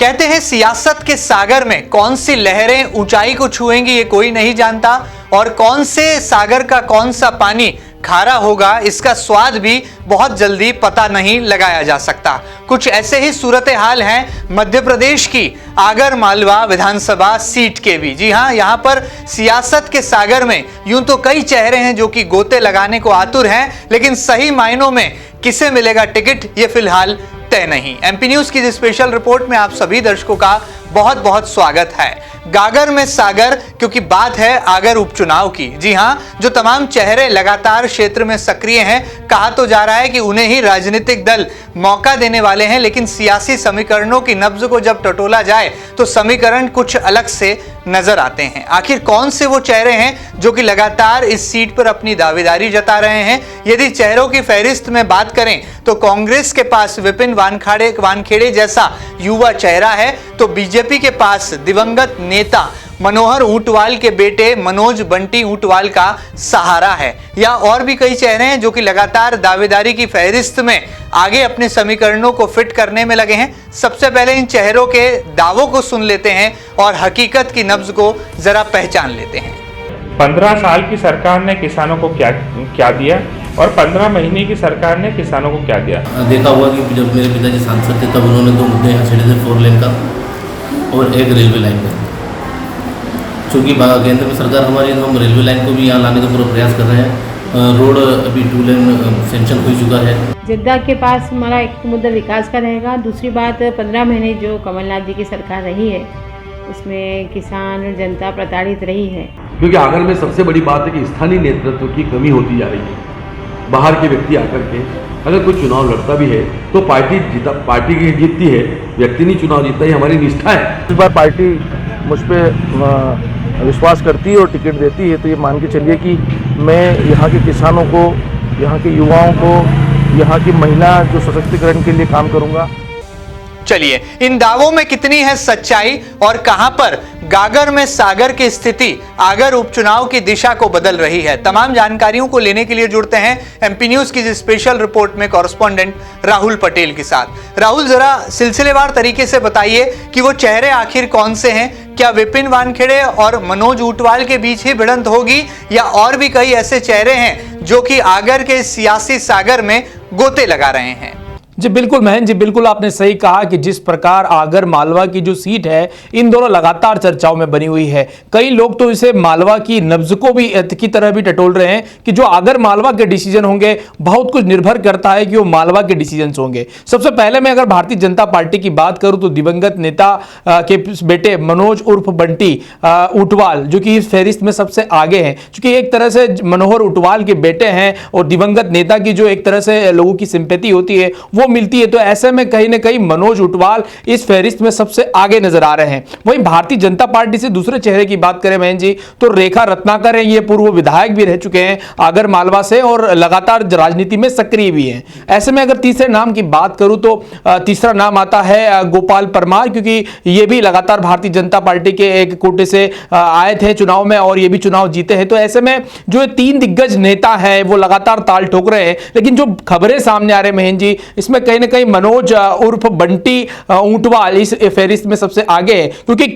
कहते हैं सियासत के सागर में कौन सी लहरें ऊंचाई को छुएंगी ये कोई नहीं जानता, और कौन से सागर का कौन सा पानी खारा होगा इसका स्वाद भी बहुत जल्दी पता नहीं लगाया जा सकता। कुछ ऐसे ही सूरत हाल हैं मध्य प्रदेश की आगर मालवा विधानसभा सीट के भी। जी हां, यहां पर सियासत के सागर में यूं तो कई चेहरे हैं जो कि गोते लगाने को आतुर हैं, लेकिन सही मायनों में किसे मिलेगा टिकट ये फिलहाल तय नहीं। एमपी न्यूज की इस स्पेशल रिपोर्ट में आप सभी दर्शकों का बहुत बहुत स्वागत है। गागर में सागर, क्योंकि बात है आगर उपचुनाव की। जी हां, जो तमाम चेहरे लगातार क्षेत्र में सक्रिय हैं, कहा तो जा रहा है कि उन्हें ही राजनीतिक दल मौका देने वाले हैं, लेकिन सियासी समीकरणों की नब्ज को जब टटोला जाए तो समीकरण कुछ अलग से नजर आते हैं। आखिर कौन से वो चेहरे हैं जो कि लगातार इस सीट पर अपनी दावेदारी जता रहे हैं? यदि चेहरों की फहरिस्त में बात करें तो कांग्रेस के पास विपिन वानखेड़े जैसा युवा चेहरा है, तो बीजेपी के पास दिवंगत नेता मनोहर ऊंटवाल के बेटे मनोज बंटी ऊंटवाल का सहारा है, या और भी कई चेहरे हैं जो कि लगातार दावेदारी की फहरिस्त में आगे अपने समीकरणों को फिट करने में लगे हैं। सबसे पहले इन चेहरों के दावों को सुन लेते हैं और हकीकत की नब्ज को जरा पहचान लेते हैं। 15 साल की सरकार ने किसानों को क्या दिया और 15 महीने की सरकार ने किसानों को क्या दिया? देखा हुआ कि जब मेरे पिताजी सांसद थे तब उन्होंने 2 मुद्दे यहाँ छेड़े थे, 4 लेन का और एक रेलवे लाइन का। चूँकि केंद्र में सरकार हमारी, हम रेलवे लाइन को भी यहाँ लाने का पूरा प्रयास कर रहे हैं। रोड अभी 2 लेन सेंक्शन हो चुका है। जद्दा के पास हमारा एक मुद्दा विकास का रहेगा। दूसरी बात, 15 महीने जो कमलनाथ जी की सरकार रही है उसमें किसान और जनता प्रताड़ित रही है। क्योंकि आगर में सबसे बड़ी बात है कि स्थानीय नेतृत्व की कमी होती जा रही है। बाहर के व्यक्ति आकर के अगर कोई चुनाव लड़ता भी है तो पार्टी की जीतती है, व्यक्ति नहीं चुनाव जीतता, ये हमारी निष्ठा है। इस बार पार्टी मुझ पर विश्वास करती है और टिकट देती है, तो ये मान के चलिए कि मैं यहाँ के किसानों को, यहाँ के युवाओं को, यहाँ की महिला जो सशक्तिकरण के लिए काम करूँगा। चलिए, इन दावों में कितनी है सच्चाई और कहां पर गागर में सागर की स्थिति आगर उपचुनाव की दिशा को बदल रही है, तमाम जानकारियों को लेने के लिए जुड़ते हैं एमपी न्यूज की स्पेशल रिपोर्ट में कॉरेस्पॉन्डेंट राहुल पटेल के साथ। राहुल, जरा सिलसिलेवार तरीके से बताइए कि वो चेहरे आखिर कौन से हैं? क्या विपिन वानखेड़े और मनोज ऊंटवाल के बीच ही भिड़ंत होगी, या और भी कई ऐसे चेहरे हैं जो कि आगर के सियासी सागर में गोते लगा रहे हैं? जी बिल्कुल महेंद्र जी, बिल्कुल आपने सही कहा कि जिस प्रकार आगर मालवा की जो सीट है, इन दोनों लगातार चर्चाओं में बनी हुई है। कई लोग तो इसे मालवा की नब्ज को भी की तरह भी टटोल रहे हैं कि जो आगर मालवा के डिसीजन होंगे बहुत कुछ निर्भर करता है कि वो मालवा के डिसीजन होंगे। सबसे पहले मैं अगर भारतीय जनता पार्टी की बात करूं तो दिवंगत नेता के बेटे मनोज उर्फ बंटी ऊंटवाल जो कि इस फहरिस्त में सबसे आगे हैं, क्योंकि एक तरह से मनोहर ऊंटवाल के बेटे हैं और दिवंगत नेता की जो एक तरह से लोगों की सिंपैथी होती है वो मिलती है, तो ऐसे में कहीं ना कहीं मनोज ऊंटवाल इस फहरिस्त में सबसे आगे नजर आ रहे हैं। वहीं भारतीय जनता पार्टी से दूसरे चेहरे की बात करें महेंद्र जी, तो रेखा रत्नाकर हैं, ये पूर्व विधायक भी रह चुके हैं आगर मालवा से और लगातार राजनीति में सक्रिय भी हैं। ऐसे में अगर तीसरे नाम की बात करूं तो तीसरा नाम आता है गोपाल परमार, क्योंकि ये भी लगातार भारतीय जनता पार्टी के एक कोटे से आए थे चुनाव में और ये भी चुनाव जीते हैं। तो ऐसे में जो 3 दिग्गज नेता है वो लगातार ताल ठोक रहे हैं, लेकिन जो खबरें सामने आ रहे हैं महेंद्र जी, इसमें कहीं ना कहीं मनोज उर्फ बंटी ऊंटवाल इस फहरिस्त में सबसे आगे है, क्योंकि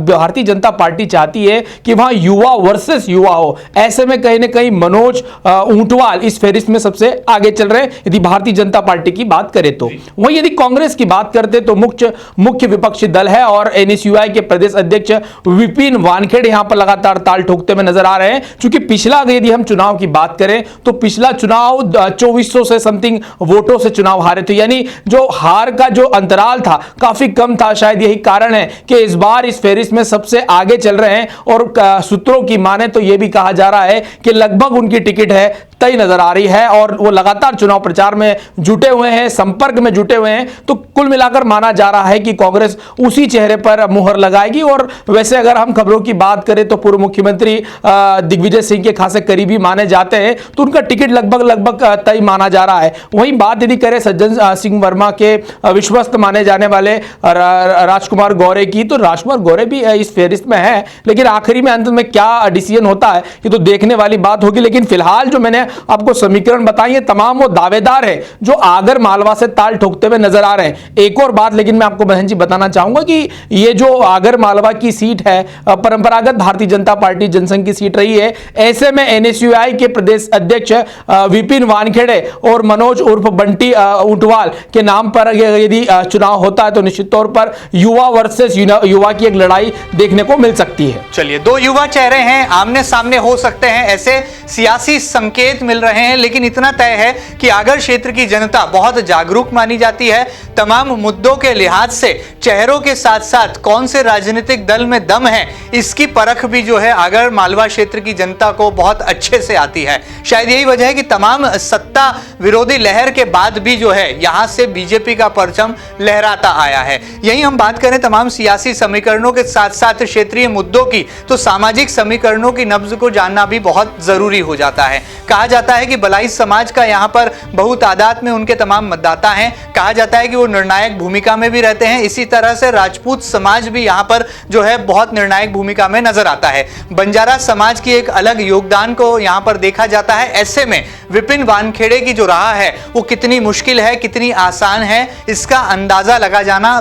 भारतीय जनता पार्टी चाहती है कि वहां युवा वर्सेस युवा हो। ऐसे में कहीं ना कहीं मनोज ऊंटवाल इस फहरिस्त में सबसे आगे चल रहे हैं यदि भारतीय जनता पार्टी की बात करें तो। वहीं यदि कांग्रेस की बात करते तो मुख्य विपक्षी दल है और एनएसयूआई के प्रदेश अध्यक्ष विपिन वानखेड़े यहां पर लगातार ताल ठोकते हुए नजर आ रहे हैं, क्योंकि पिछला यदि हम चुनाव की बात करें तो पिछला चुनाव 2400 से समथिंग वोटों से चुनाव हारे थे, यानी जो हार का जो अंतराल था काफी कम था। शायद यही कारण है कि इस बार इस फहरिस्त में सबसे आगे चल रहे हैं और सूत्रों की माने तो यह भी कहा जा रहा है कि लगभग उनकी टिकट है तय नजर आ रही है और वो लगातार चुनाव प्रचार में जुटे हुए हैं, संपर्क में जुटे हुए हैं। तो कुल मिलाकर माना जा रहा है कि कांग्रेस उसी चेहरे पर मुहर लगाएगी। और वैसे अगर हम खबरों की बात करें तो पूर्व मुख्यमंत्री दिग्विजय सिंह के खासे करीबी माने जाते हैं, तो उनका टिकट लगभग तय माना जा रहा है। वहीं बात यदि करें सज्जन सिंह वर्मा के विश्वस्त माने जाने वाले राजकुमार गौरे की, तो राजकुमार गौरे भी इस फहरिस्त में है, लेकिन आखिरी में अंत में क्या डिसीजन होता है ये तो देखने वाली बात होगी। लेकिन फिलहाल जो मैंने आपको समीकरण बताएंगे, तमाम वो दावेदार है जो आगर मालवा से ताल ठोकते हुए नजर आ रहे हैं। एक और बात लेकिन मैं आपको बहन जी बताना चाहूंगा कि ये जो आगर मालवा की सीट है परंपरागत भारतीय जनता पार्टी जनसंघ की सीट रही है। ऐसे में एनएसयूआई के प्रदेश अध्यक्ष विपिन वानखेड़े और मनोज उर्फ बंटी ऊंटवाल के नाम पर यदि चुनाव होता है तो निश्चित तौर पर युवा वर्सेस युवा की एक लड़ाई देखने को मिल सकती है। चलिए, दो युवा चेहरे हैं, आमने सामने हो सकते हैं, ऐसे सियासी संकेत मिल रहे हैं। लेकिन इतना तय है कि आगर क्षेत्र की जनता बहुत जागरूक मानी जाती है। तमाम मुद्दों के लिहाज से चेहरों के साथ साथ कौन से राजनीतिक दल में दम है, इसकी परख भी जो है आगर मालवा क्षेत्र की जनता को बहुत अच्छे से आती है। शायद यही वजह है कि तमाम सत्ता विरोधी लहर के बाद भी जो है यहां से बीजेपी का परचम लहराता आया है। यही हम बात करें तमाम सियासी समीकरणों के साथ साथ क्षेत्रीय मुद्दों की, तो सामाजिक समीकरणों की नब्ज को जानना भी बहुत जरूरी हो जाता है। कहा जाता है कि बलाई समाज का यहाँ पर बहुतादाद में उनके तमाम मतदाता हैं। कहा जाता है कि वो निर्णायक भूमिका में भी रहते हैं। इसी तरह से राजपूत समाज भी यहाँ पर जो है बहुत निर्णायक भूमिका में नजर आता है। बंजारा समाज की एक अलग योगदान को यहाँ पर देखा जाता है। ऐसे में विपिन वानखेड़े की जो राह है वो कितनी मुश्किल है, कितनी आसान है, इसका अंदाजा लगा जाना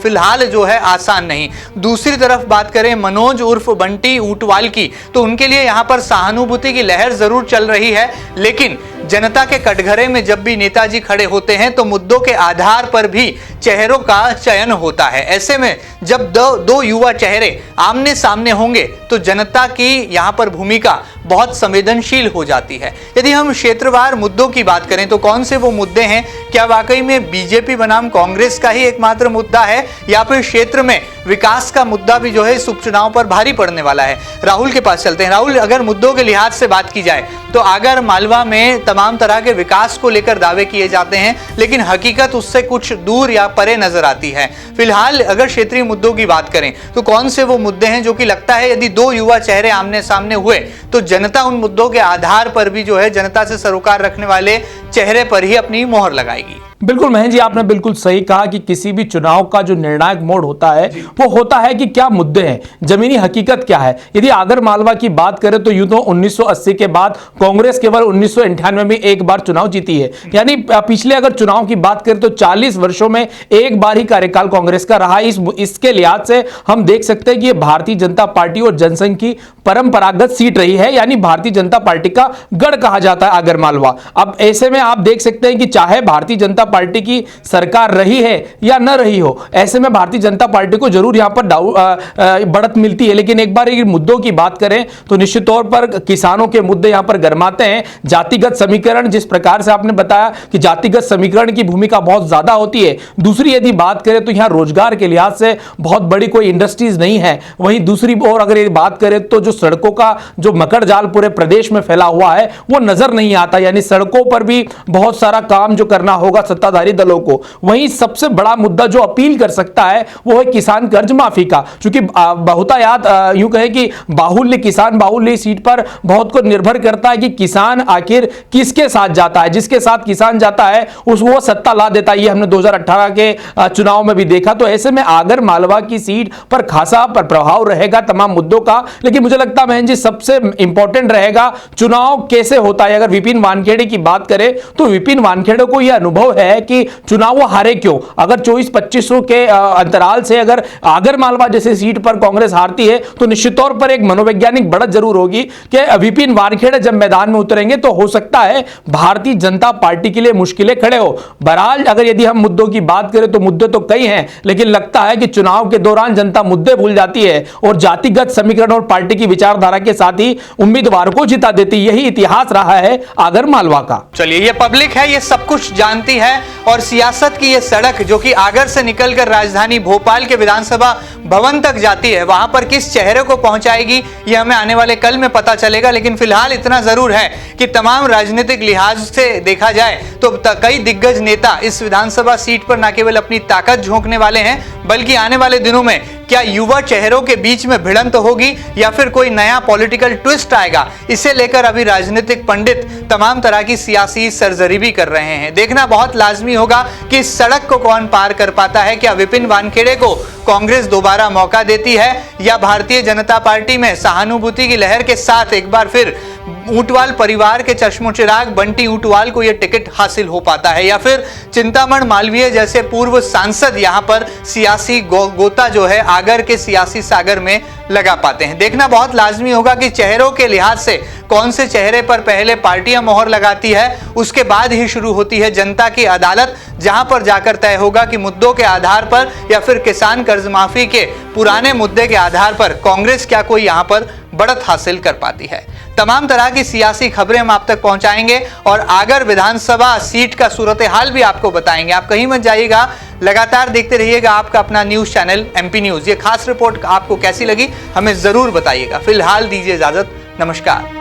फिलहाल जो है आसान नहीं। दूसरी तरफ बात करें मनोज उर्फ बंटी ऊंटवाल की, तो उनके लिए यहाँ पर सहानुभूति की लहर जरूर चल रही है। लेकिन जनता के कटघरे में जब भी नेताजी खड़े होते हैं तो मुद्दों के आधार पर भी चेहरों का चयन होता है। ऐसे में जब दो युवा चेहरे आमने सामने होंगे तो जनता की यहाँ पर भूमिका बहुत संवेदनशील हो जाती है। यदि हम क्षेत्रवार मुद्दों की बात करें तो कौन से वो मुद्दे हैं? क्या वाकई में बीजेपी बनाम कांग्रेस का ही एकमात्र मुद्दा है या फिर क्षेत्र में विकास का मुद्दा भी जो है इस उपचुनाव पर भारी पड़ने वाला है? राहुल के पास चलते हैं। राहुल, अगर मुद्दों के लिहाज से बात की जाए तो आगर मालवा में तमाम तरह के विकास को लेकर दावे किए जाते हैं, लेकिन हकीकत उससे कुछ दूर या परे नजर आती है। फिलहाल अगर क्षेत्रीय मुद्दों की बात करें तो कौन से वो मुद्दे हैं जो कि लगता है यदि दो युवा चेहरे आमने सामने हुए तो जनता उन मुद्दों के आधार पर भी जो है जनता से सरोकार रखने वाले चेहरे पर ही अपनी मोहर लगाएगी? बिल्कुल महेश जी, आपने बिल्कुल सही कहा कि किसी भी चुनाव का जो निर्णायक मोड़ होता है वो होता है कि क्या मुद्दे हैं, जमीनी हकीकत क्या है। यदि आगर मालवा की बात करें तो यूं तो 1980 के बाद कांग्रेस केवल 1998 में एक बार चुनाव जीती है। यानी पिछले अगर चुनाव की बात करें तो 40 वर्षों में एक बार ही कार्यकाल कांग्रेस का रहा। इसके लिहाज से हम देख सकते हैं कि ये भारतीय जनता पार्टी और जनसंघ की परंपरागत सीट रही है, यानी भारतीय जनता पार्टी का गढ़ कहा जाता है आगर मालवा। अब ऐसे में आप देख सकते हैं कि चाहे भारतीय जनता पार्टी की सरकार रही है या न रही हो, ऐसे में भारतीय जनता पार्टी को जरूर यहां पर बढ़त मिलती है। लेकिन एक बार मुद्दों की बात करें तो निश्चित तौर पर किसानों के मुद्दे यहां पर गरमाते हैं। जातिगत समीकरण, जिस प्रकार से आपने बताया कि जातिगत समीकरण की भूमिका बहुत ज्यादा होती है। दूसरी यदि बात करें तो यहां रोजगार के लिहाज से बहुत बड़ी कोई इंडस्ट्रीज नहीं है। वहीं दूसरी ओर अगर ये बात करें तो जो सड़कों का जो मकड़ जाल पूरे प्रदेश में फैला हुआ है वो नजर नहीं आता, यानी सड़कों पर भी बहुत सारा काम जो करना होगा सत्ताधारी दलों को। वहीं सबसे बड़ा मुद्दा जो अपील कर सकता है वो है किसान कर्ज माफी का, क्योंकि बहुतायात यूं कहे कि बाहुल्य किसान बाहुल्य सीट पर बहुत को निर्भर करता है कि किसान आखिर किसके साथ जाता है। जिसके साथ किसान जाता है वो सत्ता ला देता है। ये हमने 2018 के चुनाव में भी देखा। तो ऐसे में आगर मालवा की सीट पर खासा प्रभाव रहेगा तमाम मुद्दों का। लेकिन मुझे लगता है बहन जी सबसे इंपॉर्टेंट रहेगा चुनाव कैसे होता है। अगर विपिन वानखेड़े की बात करें तो विपिन वानखेड़े को यह अनुभव है कि चुनाव वो हारे क्यों। अगर 24-25 के अंतराल से अगर आगर मालवा जैसे सीट पर कांग्रेस हारती है तो निश्चित तौर पर एक मनोवैज्ञानिक बढ़त जरूर होगी कि विपिन वानखेड़े जब मैदान में उतरेंगे तो हो सकता है भारतीय जनता पार्टी के लिए मुश्किलें खड़े हो। बहरहाल अगर यदि हम मुद्दों की बात करें तो मुद्दे तो कई हैं, लेकिन लगता है कि चुनाव के दौरान जनता मुद्दे भूल जाती है और जातिगत समीकरण और पार्टी की विचारधारा के साथ ही उम्मीदवार को जिता देती। यही इतिहास रहा है आगर मालवा का। चलिए, ये पब्लिक है, ये सब कुछ जानती है और सियासत की ये सड़क जो कि आगर से निकलकर राजधानी भोपाल के विधानसभा भवन तक जाती है, वहां पर किस चेहरे को पहुंचाएगी ये हमें आने वाले कल में पता चलेगा। लेकिन फिलहाल इतना जरूर है कि तमाम राजनीतिक लिहाज से देखा जाए तो कई दिग्गज नेता इस विधानसभा सीट पर न केवल अपनी ताकत झोंकने वाले हैं, बल्कि आने वाले दिनों में क्या युवा चेहरों के बीच में भिड़ंत होगी या फिर कोई नया पॉलिटिकल ट्विस्ट आएगा, इसे लेकर अभी राजनीतिक पंडित तमाम तरह की सियासी सरजरीबी कर रहे हैं। देखना बहुत लाजमी होगा कि इस सड़क को कौन पार कर पाता है। क्या विपिन वानखेड़े को कांग्रेस दोबारा मौका देती है या भारतीय जनता पार्टी में सहानुभूति की लहर के साथ एक बार फिर ऊंटवाल परिवार के चश्मोचिराग बंटी ऊंटवाल को यह टिकट हासिल हो पाता है, या फिर चिंतामण मालवीय जैसे पूर्व सांसद यहां पर सियासी गोता जो है आगर के सियासी सागर में लगा पाते हैं। देखना बहुत लाजमी होगा कि चेहरों के लिहाज से कौन से चेहरे पर पहले पार्टियां मोहर लगाती है, उसके बाद ही शुरू होती है जनता की अदालत, जहां पर जाकर तय होगा कि मुद्दों के आधार पर या फिर किसान कर्ज माफी के पुराने मुद्दे के आधार पर कांग्रेस क्या कोई यहां पर बढ़त हासिल कर पाती है। तमाम तरह की सियासी खबरें हम आप तक पहुंचाएंगे और आगर विधानसभा सीट का सूरत हाल भी आपको बताएंगे। आप कहीं मत जाइएगा, लगातार देखते रहिएगा आपका अपना न्यूज चैनल एमपी न्यूज। ये खास रिपोर्ट आपको कैसी लगी हमें जरूर बताइएगा। फिलहाल दीजिए इजाजत, नमस्कार।